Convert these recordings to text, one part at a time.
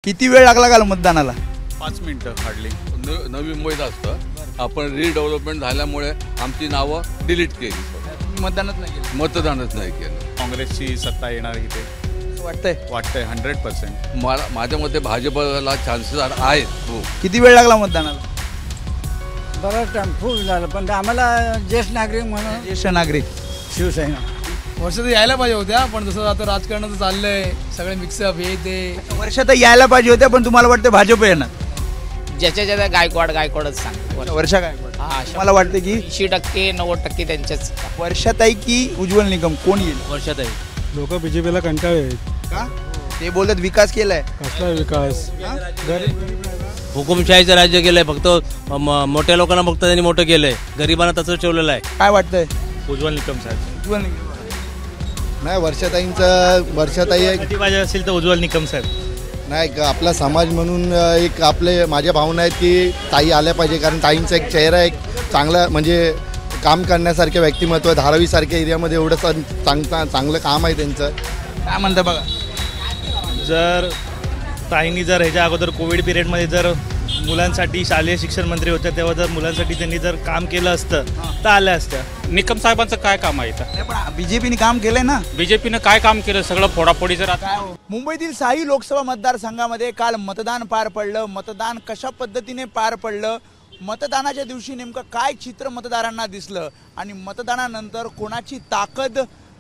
किती वेळ लागला काल मतदानाला? 5 मिनिटं हार्डली. नवी मुंबईत असतं. आपण रिडेव्हलपमेंट झाल्यामुळे आमची नावं डिलीट केली. मतदानच नाही केलं. मतदानच नाही केलं. काँग्रेसची सत्ता येणार इथे असं वाटतंय. 100%. माझ्या मते भाजपला चान्सेस आहेत. हो. किती वेळ लागला मतदानाला? बराच टाइम खूप झालं, पण आम्हाला ज्येष्ठ नागरिक म्हणून ज्येष्ठ नागरिक शिवसेना वर्षात यायला पाहिजे होत्या, पण जसं आता राजकारणाचं चाललंय सगळे मिक्सअप हे ते वर्षात यायला पाहिजे होत्या, पण तुम्हाला वाटतं भाजप येणार? ज्याच्या ज्याच्या गायकवाडच सांग. वर्षा गायकवाड. हा, मला वाटतं की 80% 90% त्यांच्याच. वर्षाताई की उज्ज्वल निकम कोण येईल? वर्षाताई. लोक बीजेपीला कंटाळे का? ते बोलत विकास केलाय. कसला विकास? हुकुमशाहीचं राज्य केलंय. फक्त मोठ्या लोकांना फक्त त्यांनी मोठं केलंय, गरिबांना तसंच ठेवलेलं आहे. काय वाटतंय? उज्ज्वल निकम साहेब. उज्ज्वल निकम. नाही, वर्षाताई पाहिजे असेल तर उज्ज्वल निकम साहेब. नाही, आपला समाज म्हणून एक आपले माझ्या भावना आहेत की ताई आल्या पाहिजे, कारण ताईंचा एक चेहरा एक चांगला म्हणजे काम करण्यासारखे व्यक्तिमत्व, धारावीसारख्या एरियामध्ये एवढं चांगलं काम आहे त्यांचं. काय म्हणतं बघा, जर ताईंनी जर ह्याच्या अगोदर कोविड पिरियडमध्ये जर मुलांसाठी शालेय शिक्षण मंत्री होत्या, तेव्हा जर मुलांसाठी त्यांनी जर काम केलं असतं तर आल्या असत्या. निकम साहेबांचं काय काम आहे इथं? पण बीजेपीने काम केलंय ना. बीजेपीनं काय काम केलं? सगळं फोडाफोडी. जर आता मुंबईतील 6 लोकसभा मतदारसंघामध्ये काल मतदान पार पडलं. मतदान कशा पद्धतीने पार पडलं, मतदानाच्या दिवशी नेमकं काय चित्र मतदारांना दिसलं आणि मतदानानंतर कोणाची ताकद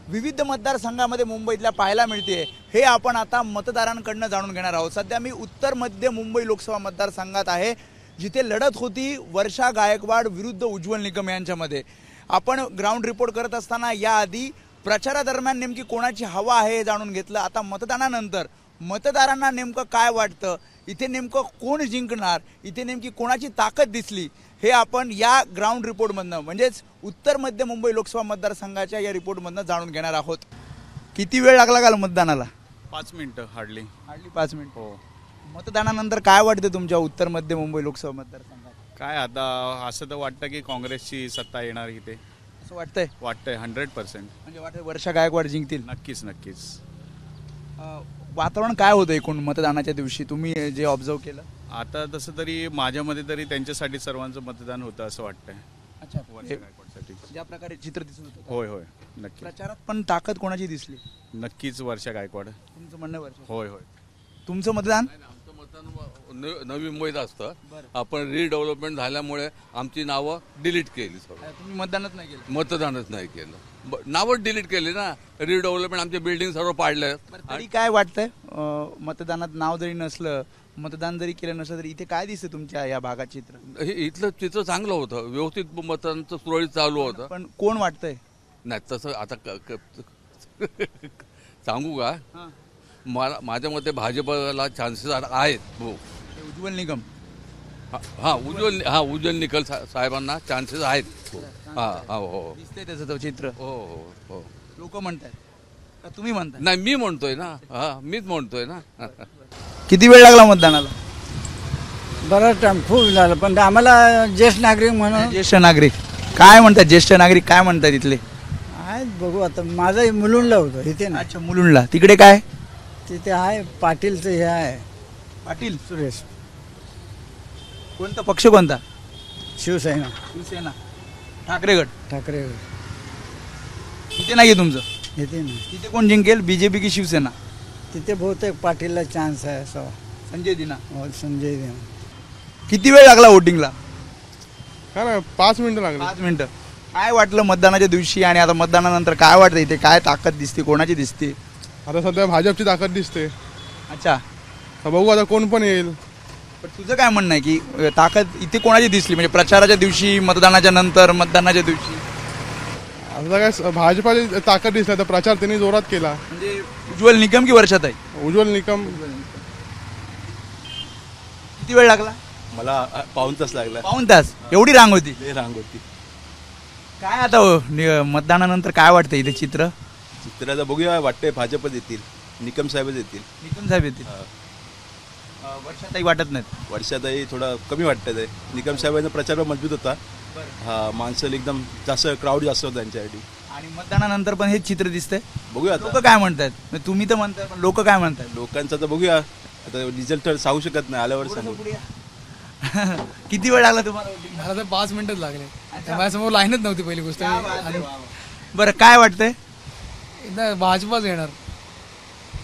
विविध मतदारसंघामध्ये मुंबईतल्या पाहायला मिळते, हे आपण आता मतदारांकडनं जाणून घेणार आहोत. सध्या मी उत्तर मध्य मुंबई लोकसभा मतदारसंघात आहे, जिथे लढत होती वर्षा गायकवाड विरुद्ध उज्ज्वल निकम यांच्यामध्ये. आपण ग्राउंड रिपोर्ट करत असताना याआधी प्रचारादरम्यान नेमकी कोणाची हवा आहे हे जाणून घेतलं. आता मतदानानंतर मतदारांना नेमकं काय वाटतं, इथे नेमकं कोण जिंकणार, इथे नेमकी कोणाची ताकद दिसली, हे आपण या ग्राउंड रिपोर्टमधनं म्हणजेच उत्तर मध्य मुंबई लोकसभा मतदारसंघाच्या या रिपोर्टमधनं जाणून घेणार आहोत. किती वेळ लागला काल मतदानाला? 5 मिनिटं हार्डली. 5 मिनिट. हो. मतदानानंतर काय वाटतं तुमच्या उत्तर मध्य मुंबई लोकसभा मतदारसंघात? काय आता असं तर वाटतं की काँग्रेसची सत्ता येणार इथे. असं वाटतंय. 100%. म्हणजे वाटतं वर्षा गायकवाड जिंकतील? नक्कीच. वातावरण काय होतं एकूण मतदानाच्या दिवशी, तुम्ही जे ऑब्झर्व केलं? आता तसं तरी माझ्यामध्ये तरी त्यांच्यासाठी सर्वांचं मतदान होतं असं वाटतंय. अच्छा. वर्षा गायकवाडसाठी ज्या प्रकारे चित्र दिसत होतं. होय नक्की. प्रचारात पण ताकद कोणाची दिसली? नक्कीच वर्षा गायकवाड. तुमचं म्हणणं वर्षा? होय. तुमचं मतदान? आमचं मतदान नवी मुंबईत असतं. आपण रिडेव्हलपमेंट झाल्यामुळे आमची नावं डिलीट केली. तुम्ही मतदानच नाही केलं? मतदानच नाही केलं. नावच डिलीट केली ना. रिडेव्हलपमेंट आमच्या बिल्डिंग सर्व पाडल्या. तरी काय वाटतंय, मतदानात नाव जरी नसलं, मतदान जरी केलं नसलं, तरी इथे काय दिसतं तुमच्या या भागात चित्र? इथलं चित्र चांगलं होतं, व्यवस्थित मतदानाचं सुरळीत चालू होतं. पण कोण वाटतंय? नाही तसं आता सांगू का, माझ्या मते भाजपला चान्सेस आहेत. हो. उज्ज्वल निकम. उज्ज्वल निकम साहेबांना चान्सेस आहेत. हो. दिसतंय त्याचं तो चित्र? हो. लोक म्हणतात का तुम्ही म्हणताय? नाही, मी म्हणतोय ना. मीच म्हणतोय ना. किती वेळ लागला मतदानाला? बराच टाइम खूप झालं, पण आम्हाला ज्येष्ठ नागरिक म्हणून ज्येष्ठ नागरिक काय म्हणतात? ज्येष्ठ नागरिक काय म्हणतात इथले? आहेत, बघू आता. माझं मुलुंडला होतं इथे ना. अच्छा, मुलुंडला. तिकडे काय? तिथे आहे पाटीलचं हे आहे. पाटील सुरेश. कोणता पक्ष? कोणता? शिवसेना. ठाकरे. इथे नाहीये तुमचं? येते ना. तिथे कोण जिंकेल, बीजेपी की शिवसेना? तिथे बहुतेक पाटीलला चान्स आहे असं. संजय दिना. संजय दिना. किती वेळ लागला वोटिंगला? काय नाही, 5 मिनिटं लागली. 5 मिनिटं. काय वाटलं मतदानाच्या दिवशी आणि आता मतदानानंतर काय वाटतं, इथे काय ताकद दिसते, कोणाची दिसते? आता सध्या भाजपची ताकद दिसते. अच्छा. बघू आता कोण पण येईल. पण तुझं काय म्हणणं आहे की ताकद इथे कोणाची दिसली, म्हणजे प्रचाराच्या दिवशी, मतदानाच्या नंतर, मतदानाच्या दिवशी? आता काय भाजपाची ताकद दिसली, तर प्रचार त्यांनी जोरात केला. म्हणजे उज्ज्वल निकम की वर्षाताई? उज्ज्वल निकम. किती वेळ लागला? मला पाऊण तास लागला. पाऊण तास? एवढी रांग होती? रांग होती. काय आता मतदानानंतर काय वाटतं इथे चित्राचा बघूया. वाटतंय भाजपच येतील, निकम साहेबच येतील. निकम साहेब येतील. वर्षाताई वाटत नाहीत? वर्षाताई थोडा कमी वाटत आहे. निकम साहेबांचा प्रचार मजबूत होता. माणसं एकदम जास्त, क्राऊड जास्त होता त्यांच्यासाठी. आणि मतदानानंतर पण हेच चित्र दिसतंय. बघूया लोक काय म्हणतात? तुम्ही तर म्हणताय, पण लोक काय म्हणतात? लोकांचं तर बघूया. आता रिझल्ट तर सांगू शकत नाही, आल्यावर सांगू. किती वेळ लागला तुम्हाला voting? मला तर 5 मिनिटच लागले. माझ्यासमोर लाईनच नव्हती पहिली गोष्ट. आणि बरं काय वाटतंय? एकदा भाजपाच येणार.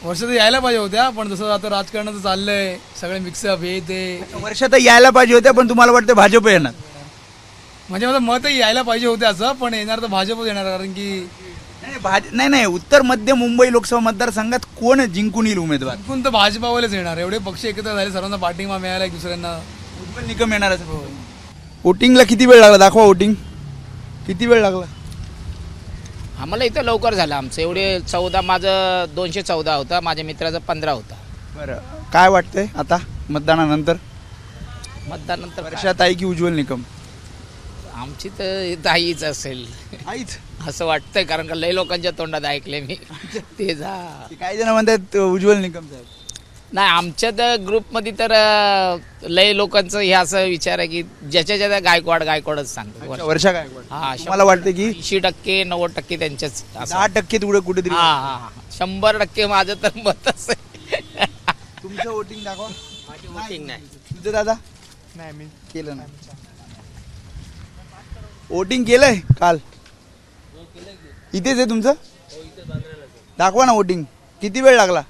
वर्ष तर यायला पाहिजे होत्या, पण जसं आता राजकारणाचं चाललंय सगळे मिक्सअप हे ते, वर्षात यायला पाहिजे होत्या, पण तुम्हाला वाटतं भाजप येणार? म्हणजे माझं मतही यायला पाहिजे होते असं, पण येणार तर भाजपच येणार. कारण की नाही उत्तर मध्य मुंबई लोकसभा मतदारसंघात कोण जिंकून येईल उमेदवार? जिंकून तर भाजपावालेच येणार. एवढे पक्ष एकत्र झाले, सर्वांना पाठिंबा मिळाला एक दुसऱ्यांना. उज्ज्वल निकम येणार असेल. वोटिंगला किती वेळ लागला? दाखवा वोटिंग किती वेळ लागला. आम्हाला इथं लवकर झालं. आमचं एवढे 14, माझं 214 होता, माझ्या मित्राचं 15 होता. बरं काय वाटतंय आता मतदानानंतर? मतदानानंतर वर्षाताई की उज्ज्वल निकम? आमची तर ताईच असेल आईच असं वाटतंय, कारण का लय लोकांच्या तोंडात ऐकले मी ते काही जण म्हणतात उज्ज्वल निकम साहेब. नाही, आमच्या तर ग्रुपमध्ये तर लय लोकांचं हे असं विचार आहे की ज्याच्या गायकवाडच सांगतो. वर्षा गायकवाड. हा, मला वाटतं की 80% 90% त्यांच्याच. 10% थोडं कुठेतरी. हा 100% माझं तर मतच आहे. तुमचं वोटिंग दाखवा. माझी वोटिंग नाही. तुझं दादा? नाही, मी केलं नाही. वोटिंग केलंय काल? इथेच आहे तुमचं? दाखवा ना वोटिंग. किती वेळ लागला?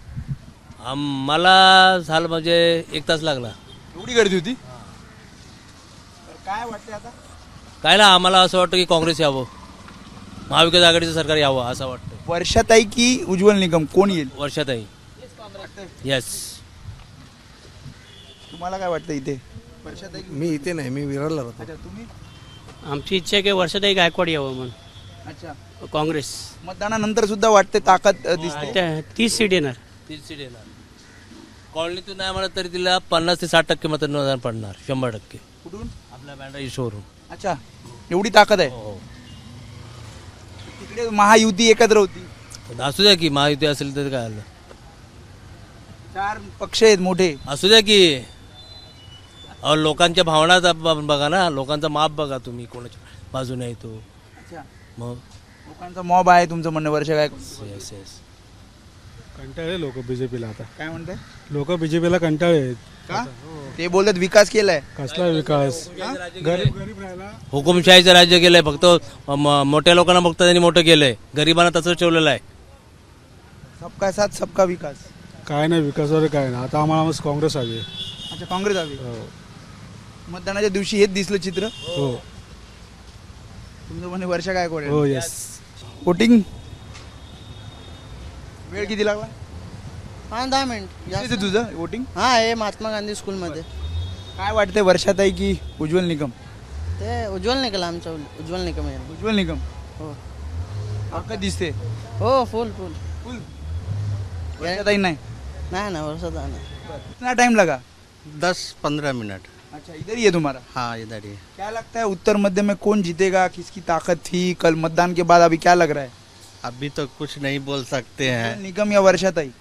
मला झालं म्हणजे 1 तास लागला. एवढी गर्दी होती? काय वाटतं आता? काय ना, आम्हाला असं वाटतं की काँग्रेस यावं, महाविकास आघाडीचं सरकार यावं असं वाटतं. वर्षाताई की उज्ज्वल निकम कोण येईल? वर्षाताई. येस. तुम्हाला काय वाटतं इथे? वर्षाताई? मी इथे नाही, मी विरारला राहतो. अच्छा, तुम्ही? आमची इच्छा आहे की वर्षाताई गायकवाड यावं म्हणून. अच्छा, काँग्रेस. मतदानानंतर सुद्धा वाटते ताकद दिसते. 30 सीट येणार. 30 सीट येणार. कॉलनीतून नाही म्हणत तरी तिला 50 ते 60% मतदान पडणार. 100%. कुठून? आपल्या बँडा इशोवरून. अच्छा, एवढी ताकद आहे. तिकडे महायुती एकत्र होती. असू द्या की, महायुती असेल तर काय आलं. 4 पक्ष आहेत मोठे. असू द्या की, लोकांच्या भावना बघा ना, लोकांचा माप बघा तुम्ही, कोणाच्या बाजूने येतो. अच्छा, मग लोकांचा मॉब आहे तुमचं म्हणणं. वर्ष काय? Yes yes. कंटाळे लोक बीजेपीला. आता काय म्हणताय? लोक बीजेपीला कंटाळे आहेत. का? ते बोलतात विकास केलाय. कसला विकास? गरीब राहिला. हुकुमशाहीचं राज्य केलंय. फक्त मोठ्या लोकांना फक्त त्यांनी मोठं केलंय, गरिबांना तसंच ठेवलेलं आहे. सबका साथ सबका विकास. काय नाही विकास वगैरे काय नाही. आता आम्हाला काँग्रेस हवी. अच्छा, काँग्रेस हवी. मतदानाच्या दिवशी हेच दिसलं चित्र. हो. तुमचं म्हणे वर्षा काय कोण? हो. येस. वोटिंग वेळ किती लागला? 5-10 मिनिट. तुझं वोटिंग? हा, हे महात्मा गांधी स्कूलमध्ये. काय वाटतंय वर्षाताई की उज्ज्वल निकम? ते उज्ज्वल निकम. आमचं उज्ज्वल निकम आहे. उज्ज्वल निकम. हो. ताकद दिसते. हो, फुल. वर्षाताई नाही? नाही ना, वर्षात नाही. कितना टाइम लगा? 10-15 मिनट. अच्छा, इधर ही है तुम्हारा? हाँ, इधर ही. क्या लगता है उत्तर मध्य में कौन जीतेगा? किसकी ताकत थी कल मतदान के बाद? अभी क्या लग रहा है? अभी तो कुछ नहीं बोल सकते हैं. निगम या वर्षाताई?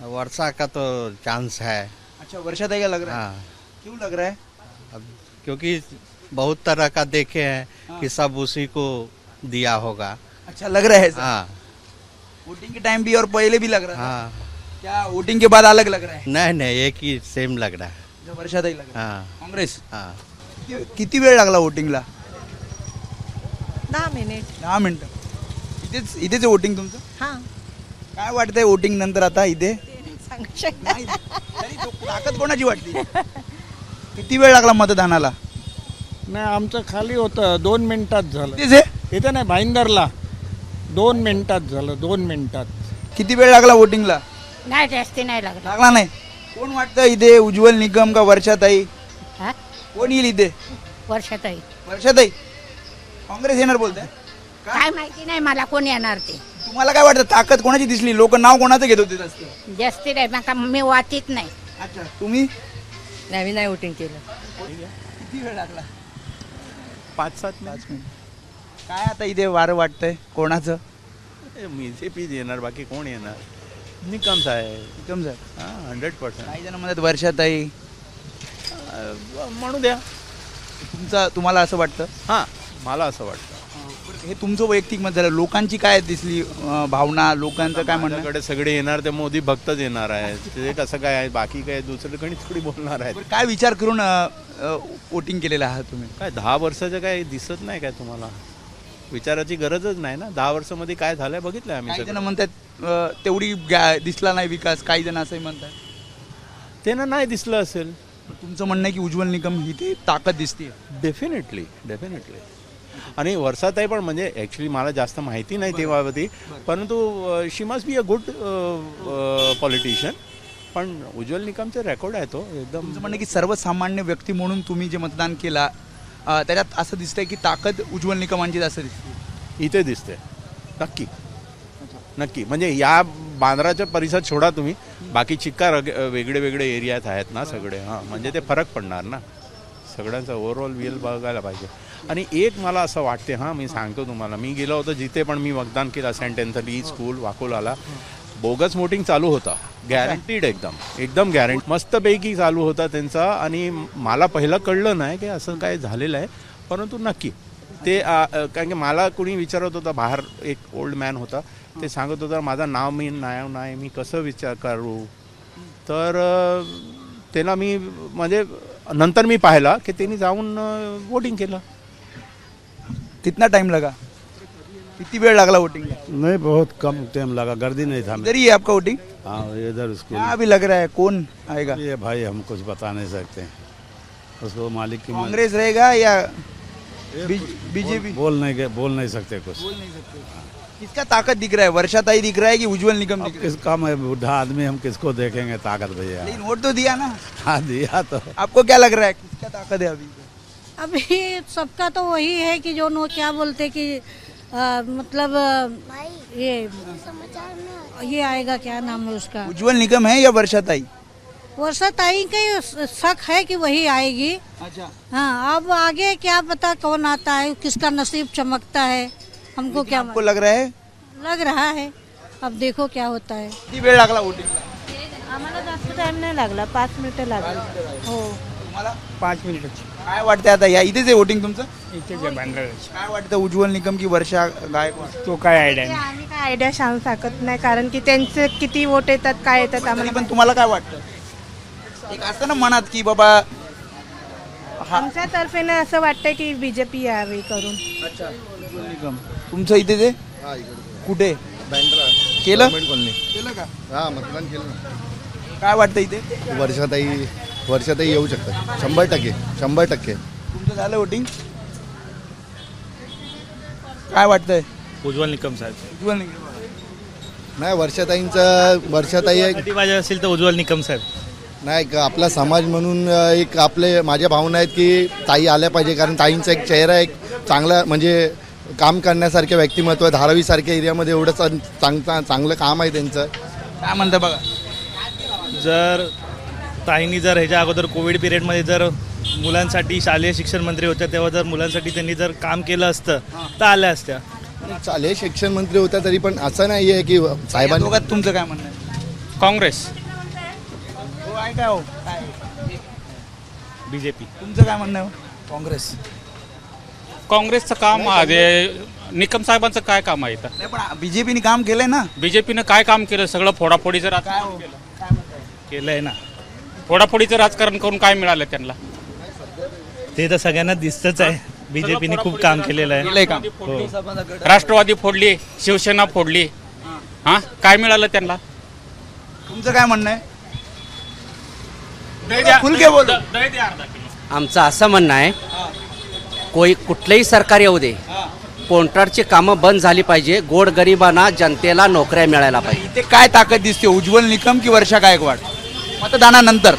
वर्षा का तो चांस है. अच्छा, वर्षाताई का लग रहा है? हाँ. क्यों लग रहा है? अब क्योंकि बहुत तरह का देखे हैं कि सब उसी को दिया होगा. अच्छा, लग रहा है? हाँ. वोटिंग के टाइम भी और पहले भी लग रहा है? हाँ. क्या वोटिंग के बाद अलग लग रहा है? नहीं, एक ही सेम लग रहा है. जो वर्षाताई लग रहा है. हाँ. काँग्रेस. हाँ. किती वेळ लागला वोटिंगला? 10 मिनिट. 10 मिनिटं. इथेच आहे वोटिंग तुमचं? हां. काय वाटतंय वोटिंग नंतर आता इथे? सांगू शकत ताकद कोणाची वाटते? किती वेळ लागला मतदानाला? नाही, आमचं खाली होतं 2 मिनिटात झालं. इथेच आहे? इथे नाही, भाईंदरला 2 मिनिटात झालं. 2 मिनिटात. किती वेळ लागला वोटिंगला? नाही, जास्ती नाही लागला. लागला नाही. कोण वाटतं इथे, उज्ज्वल निकम का वर्षाताई? कोण येईल इथे? वर्षाताई. वर्षाताई. काँग्रेस येणार बोलताय? काय माहिती नाही मला कोण येणार ते. तुम्हाला काय वाटतं ताकद कोणाची दिसली? लोक नाव कोणाचं घेत होते जास्त? जास्ती नाही, नका मी वाचित नाही. अच्छा, तुम्ही? नाही, मी नाही वोटिंग केलं. किती वेळ लागला? 5-7 मिनिट. काय आता इथे वारं वाटतंय कोणाचं? बीजेपी येणार, बाकी कोण येणार? निकम साहेब. निकम साहेब. हां, 100%. काही जण म्हणतात वर्षाताई. म्हणू द्या. तुम्हाला असं वाटतं? हां, मला असं वाटतं. हे तुमचं वैयक्तिक मत झालं. लोकांची काय दिसली भावना, लोकांचं काय म्हणणं? माझ्याकडे सगळे येणार ते मोदी भक्तच येणार आहे. ते कसं काय आहे, बाकी काय दुसरं कोणी थोडी बोलणार आहेत. काय विचार करून वोटिंग केलेलं आहात तुम्ही? काय 10 वर्षाचं काय दिसत नाही काय तुम्हाला? विचाराची गरजच नाही ना. 10 वर्षामध्ये काय झालंय बघितलंय आम्ही. काही जण म्हणतात तेवढी दिसला नाही विकास, काही जण असंही म्हणतात. ते ना नाही दिसलं असेल. तुमचं म्हणणं आहे की उज्ज्वल निकम ही ती ताकद दिसते? डेफिनेटली. आणि वर्षाताई पण म्हणजे ॲक्च्युली मला जास्त माहिती नाही तेव्हावरती, परंतु she must be a good politician. पण उज्ज्वल निकमचा रेकॉर्ड आहे तो एकदम. तुमचं म्हणणं की सर्वसामान्य व्यक्ती म्हणून तुम्ही जे मतदान केला त्याच्यात असं दिसतंय की ताकद उज्ज्वल निकमांची जास्त दिसते? इथे दिसते नक्की. म्हणजे या बांद्राचा परिसर सोडा तुम्ही, बाकी चिक्का वेगळे वेगळे एरियात आहेत ना सगळे. हां, म्हणजे ते फरक पडणार ना सगळ्यांचा ओव्हरऑल व्ह्यू बघायला पाहिजे. आणि एक मला असं वाटते, हां मी सांगतो तुम्हाला, मी गेलो होतो जिथे पण मी मतदान केलं, सेंट एन्थनी स्कूल वाकोलाला, बोगस वोटिंग चालू होता. गॅरंटीड एकदम गॅरंटी मस्तपैकी चालू होता त्यांचा. आणि मला पहिलं कळलं नाही की असं काय झालेलं आहे, परंतु नक्की ते कारण की मला कोणी विचारत होता, बाहेर एक ओल्ड मॅन होता, ते सांगत होता माझं नाव नाही मी कसं विचार करू. तर त्यांना मी म्हणजे नंतर मी पाहिला की त्यांनी जाऊन वोटिंग केलं. कितना टाइम लगा? किती वेळ लागला वोटिंग? नहीं, बहुत कम टाइम लगा, गर्दी नहीं था. इधर ही है आपका वोटिंग? हाँ, इधर उसके. क्या अभी लग रहा है कौन आएगा? ये भाई हम कुछ बता नहीं सकते, उसको मालिक की कांग्रेस रहेगा या बीजेपी? बोल नहीं सकते कुछ. किसका ताकत दिख रहा है? वर्षाताई दिख रहा है कि उज्ज्वल निकम दिख रहा है? किसका, मैं बुढ़ा आदमी, हम किसको देखेंगे ताकत भैया. लेकिन वोट तो दिया ना. हाँ, दिया तो. आपको क्या लग रहा है किसका ताकत है अभी? अभी सबका तो वही है कि जो नो क्या बोलते कि मतलब ये आएगा, क्या नाम है उसका? उज्ज्वल निकम है या वर्षाताई? वर्षाताई का शक है कि वही आएगी. अच्छा. हाँ, अब आगे क्या पता कौन आता है, किसका नसीब चमकता है, हमको क्या आपको लग रहा है? लग रहा है. अब देखो क्या होता है. किती वेळ लागला वोटिंगला? आम्हाला जास्त टाइम नाही लागला, 5 मिनिटं लागली. हो. तुम्हाला 5 मिनिट. काय वाटतं आता? या इथेच आहे वोटिंग तुमचं? इथेच आहे बांद्रा. काय वाटतं उज्ज्वल निकम की वर्षा गायकवाड? तो काय आयडिया नाही. आम्ही काय आयडिया सांगू शकत नाही, कारण की त्यांचे किती वोट येतात, काय येतात आम्हाला. पण तुम्हाला काय वाटतं? एक असतं ना मनात की बाबा आमच्या तर्फेनं असं वाटतं की बीजेपी यावी करून. अच्छा. उज्ज्वल निकम तुमचं इथेच आहे? कुठे? बँड्रा. केलं केलं का? हां, मतदान केलं ना. काय वाटतं इथे? वर्षाताई येऊ शकतात 100%. तुमचं झालं वोटिंग? काय वाटतंय? उज्ज्वल निकम साहेब. उज्ज्वल निकम नाही, वर्षाताई पाहिजे असेल तर उज्ज्वल निकम साहेब. नाही, आपला समाज म्हणून एक माझ्या भावना आहेत की ताई आल्या पाहिजे, कारण ताईंचा एक चेहरा, एक चांगला म्हणजे काम करण्यासारखे व्यक्तिमत्व, धारावीसारख्या एरियामध्ये एवढं चांगलं काम आहे त्यांचं. काय म्हणतं बघा, जर ताईंनी जर ह्याच्या अगोदर कोविड पिरियडमध्ये जर मुलांसाठी शालेय शिक्षण मंत्री होत्या, तेव्हा जर मुलांसाठी त्यांनी जर काम केलं असतं तर आल्या असत्या. शालेय शिक्षण मंत्री होत्या तरी पण असं नाही आहे की साहेबांनी. तुमचं काय म्हणणं आहे? काँग्रेस. काय हो? बीजेपी. तुमचं काय म्हणणं आहे? काँग्रेस. काँग्रेसचं काम निकम साहेबांचं काय काम आहे इथं? पण बीजेपीने काम केलंय ना. बीजेपीनं काय काम केलं? सगळं फोडाफोडीचं राजकारण केलंय ना. फोडाफोडीचं राजकारण करून काय मिळालं त्यांना? ते तर सगळ्यांना दिसतच आहे. बीजेपीने खूप काम केलेलं आहे. राष्ट्रवादी फोडली, शिवसेना फोडली, हा काय मिळालं त्यांना? तुमचं काय म्हणणं आहे? आमचं असं म्हणणं आहे, कुठलंही सरकार येऊ दे, कॉन्ट्रॅक्टची कामं बंद झाली पाहिजे, गोरगरिबांना जनतेला नोकऱ्या मिळायला पाहिजे. इथे काय ताकद दिसते, उज्ज्वल निकम की वर्षा गायकवाड मतदानानंतर?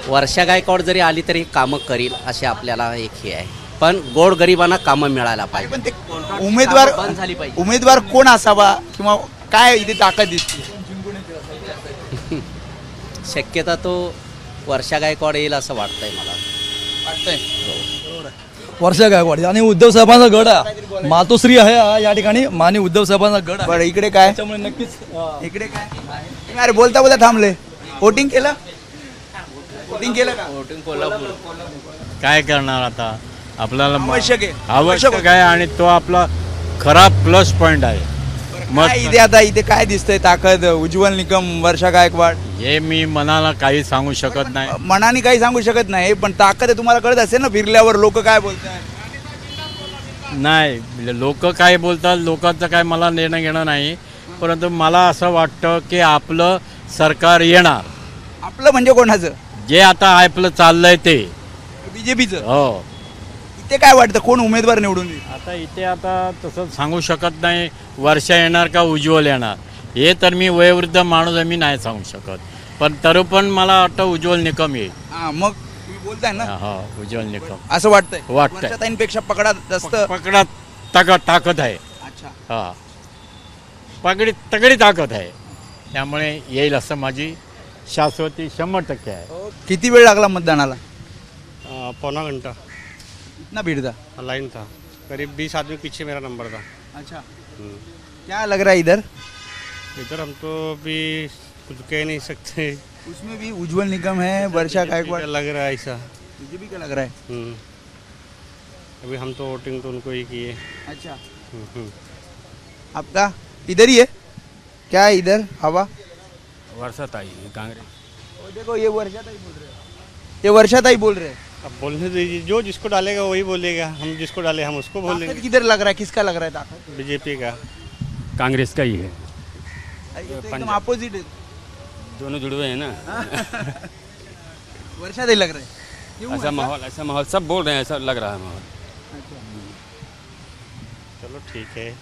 वर्षा गायकवाड जरी आली तरी कामं करील असे आपल्याला एक हे आहे, पण गोरगरिबांना कामं मिळायला पाहिजे. पण ते उमेदवार कोण असावा किंवा काय इथे ताकद दिसते? शक्यता तो वर्षा गायकवाड येईल असं वाटतंय मला. वर्षा गायकवाड आणि उद्धव साहेबांचा गड आहे, मातोश्री आहे या ठिकाणी, मानी उद्धव साहेबांचा गड आहे. बरं, इकडे काय? त्यामुळे नक्कीच इकडे काय? अरे बोलता थांबले. वोटिंग केलं? वोटिंग केलं का? वोटिंग कोल्हापूर. काय करणार आता, आपल्याला आवश्यक आहे. आवश्यक आहे आणि तो आपला खरा प्लस पॉइंट आहे. काय इथे आता इथे काय दिसतंय ताकद? उज्ज्वल निकम, वर्षा गायकवाड. हे मी मनाला काही सांगू शकत नाही. मनाने काही सांगू शकत नाही, पण ताकद आहे तुम्हाला कळत असेल ना फिरल्यावर लोक काय बोलतात. नाही लोक काय बोलतात लोकांचं काय मला देणं घेणं नाही, परंतु मला असं वाटतं की आपलं सरकार येणार. आपलं म्हणजे कोणाचं? जे आता आपलं चाललंय ते बीजेपीचं. हो. इथे काय वाटतं कोण उमेदवार निवडून येईल? आता इथे आता तसं सांगू शकत नाही वर्षा येणार का उज्ज्वल येणार, हे तर मी वयोवृद्ध माणूस आहे, मी नाही सांगू शकत. पण तरी पण मला वाटतं उज्ज्वल निकम येईल. मग तुम्ही बोलताय ना. हो उज्ज्वल निकम असं वाटतंय. वाटतंय वर्षाताईंपेक्षा पकडा जास्त पकडा ताकद आहे. अच्छा. हा तगडी ताकद आहे, त्यामुळे येईल असं माझी शाश्वती 100% आहे. किती वेळ लागला मतदानाला? पौना घंटा. इतना भीड़ था? लाइन था, करीब 20 आदमी पीछे मेरा नंबर था. अच्छा. क्या लग रहा है इधर? इधर हम तो अभी कुछ कह नहीं सकते. उसमें भी उज्ज्वल निकम है, वर्षा गायकवाड़ लग रहा है ऐसा. बीजेपी का लग रहा है. अभी हम तो वोटिंग तो उनको ही किए. अच्छा. आपका इधर ही है क्या है इधर हवा? वर्षाताई कांग्रेस. देखो ये वर्षाताई बोल रहे हैं, ये वर्षाताई बोल रहे हैं. अब बोलने दीजिए, जो जिसको डालेगा वही बोलेगा. हम जिसको डाले हम उसको बोलेंगे. किधर लग रहा है, किसका लग रहा है ताकत? बीजेपी का. कांग्रेस का ही है. एकदम अपोजिट है. दोनों जुड़े हुए हैं ना. वर्षाताई लग रहा है. ऐसा माहौल सब बोल रहे हैं, ऐसा लग रहा है माहौल. चलो ठीक है.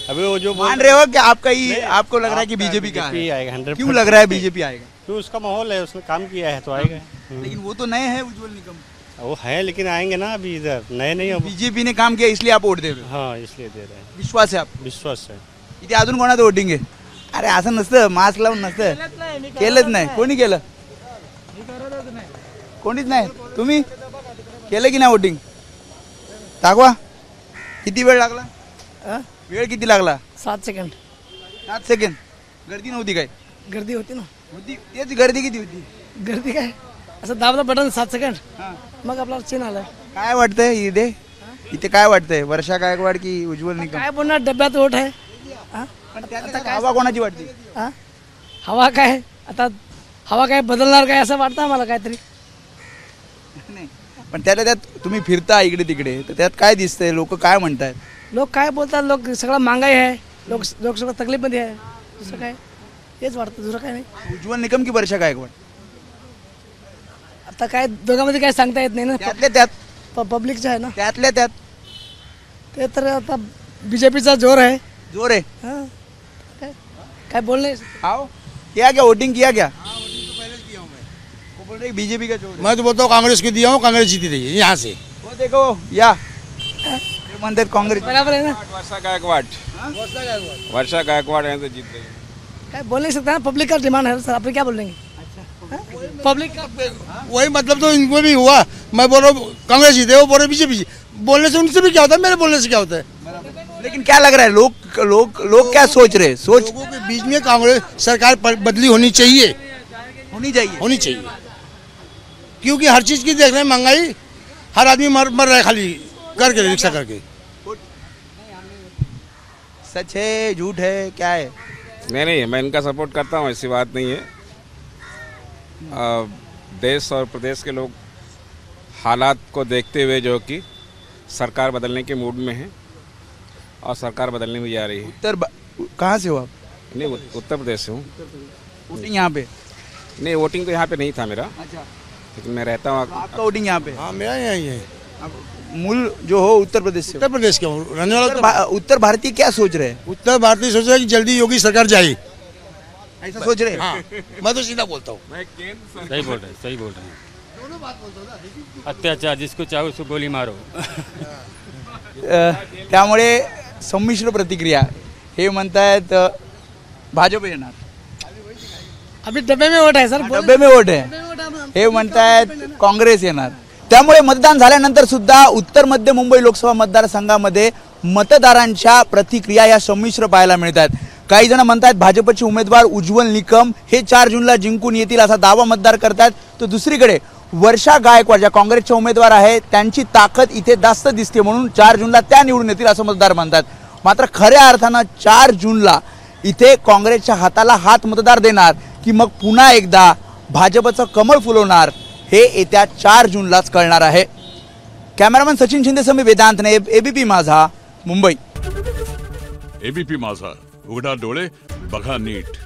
अभी वो जो मान रहे हो कि आपका ही आपको लग रहा है कि बीजेपी का आएगा 100%. क्यों लग रहा है बीजेपी आएगा? क्यों उसका माहौल है, उसने काम किया है तो आएगा. लेकिन वो तो नए हैं उज्ज्वल निकम. वो है लेकिन आएंगे ना अभी इधर. नए नहीं. बीजेपी ने काम किया इसलिए आप वोट दे रहे हो? हाँ इसलिए दे रहे हैं. विश्वास आहे आप? विश्वास आहे. इथे अजून कोणाचं वोटिंग आहे? अरे असं नसतं, मास्क लावून नसतं. केलंच नाही. कोणी केलं? कोणीच नाही. तुम्ही केलं की नाही वोटिंग? दाखवा. किती वेळ लागला? वेळ किती लागला? 7 सेकंड. 7 सेकंड. गर्दी नव्हती काय? गर्दी होती ना. होती. तेच गर्दी किती होती? गर्दी काय असं दाबलं बटन 7 सेकंड मग आपल्याला चीन आलं. काय वाटतंय इथे काय वाटतंय? वर्षा गायकवाड की उज्ज्वल निकम? काय बोलणार, डब्यात वोट आहे. हवा कोणाची वाटते? हवा काय आता हवा काय बदलणार काय असं वाटतं आम्हाला काहीतरी. नाही पण त्यातल्या त्यात तुम्ही फिरता इकडे तिकडे तर त्यात काय दिसतंय? लोक काय म्हणतात? लोक काय बोलतात, लोक सगळं महागाई आहे, लोक सगळं तकलीफमध्ये आहे. दुसरं काय हेच वाटतं, दुसरं काय नाही. उज्ज्वल निकम की वर्षा गायकवाड? आता काय दोघांमध्ये काय सांगता येत नाही ना. त्यातल्या त्यात पब्लिकचं आहे ना. त्यातल्या त्यात ते तर आता बीजेपीचा जोर है. जोर है. हाँ. काय बोलने. आओ किया क्या वोटिंग किया क्या? वो बोल रहे बीजेपी का जोर. मैं तो बोलता हूँ कांग्रेस को दिया हूँ, कांग्रेस जीती रही है यहाँ से. वो देखो या म्हणतात काँग्रेस. बराबर है ना. वर्षा गायकवाड. वर्षा गायकवाड यहाँ से जीत रही है. काय बोल नहीं सकता ना, पब्लिक का डिमांड है सर. आप क्या बोलेंगे? पब्लिक का वही मतलब तो इनको भी हुआ. मैं बोल रहा हूँ कांग्रेस जीते, वो बोल रहे बीजेपी. बोलने से उनसे भी क्या होता है, मेरे बोलने से क्या होता है? लेकिन क्या लग रहा है लोग क्या सोच रहे हैं? लोगों के बीच में कांग्रेस सरकार बदली होनी चाहिए. होनी चाहिए क्योंकि हर चीज की देख रहे हैं महंगाई. हर आदमी मर रहा है खाली करके रिक्शा करके. सच है झूठ है क्या है? नहीं मैं इनका सपोर्ट करता हूँ, ऐसी बात नहीं है. देश और प्रदेश के लोग हालात को देखते हुए जो कि सरकार बदलने के मूड में है और सरकार बदलने में जा रही है. कहाँ से हो आप? नहीं उत्तर प्रदेश से हूँ. वोटिंग यहाँ पे? नहीं वोटिंग तो यहाँ पे नहीं था मेरा. अच्छा. लेकिन मैं रहता हूँ. आपका वोटिंग यहाँ पे? हाँ मेरा यही है. मूल जो हो उत्तर प्रदेश से? उत्तर प्रदेश के रहने वाला. उत्तर भारतीय क्या सोच रहे हैं? उत्तर भारतीय सोच रहे हैं कि जल्दी योगी सरकार जाए. ऐसा सोच रहे हैं? हाँ. मैं तो सीधा बोलता हूँ. सही बोल रहे हैं. अत्याचार जिसको चाहो उसको गोली मारो. त्यामुळे संमिश्र प्रतिक्रिया. हे म्हणतायत भाजप येणार. अभी डब्बे में वोट है सर. डब्बे में वोट है. हे म्हणतायत काँग्रेस येणार. त्यामुळे मतदान झाल्यानंतर सुद्धा उत्तर मध्य मुंबई लोकसभा मतदारसंघामध्ये मतदारांच्या प्रतिक्रिया या संमिश्र पाहायला मिळतात. काही जण म्हणतात भाजपचे उमेदवार उज्ज्वल निकम हे 4 जूनला जिंकून येतील असा दावा मतदार करतात. तर दुसरीकडे वर्षा गायकवाड ज्या काँग्रेसच्या उमेदवार आहेत त्यांची ताकद इथे जास्त दिसते, म्हणून 4 जूनला त्या निवडून येतील असं मतदार म्हणतात. मात्र खऱ्या अर्थानं 4 जूनला इथे काँग्रेसच्या हाताला हात मतदार देणार की मग पुन्हा एकदा भाजपचं कमळ फुलवणार हे येत्या 4 जूनलाच कळणार आहे. कॅमेरामॅन सचिन शिंदे समी वेदांत नेब, एबीपी माझा, मुंबई. एबीपी माझा, उघडा डोळे बघा नीट.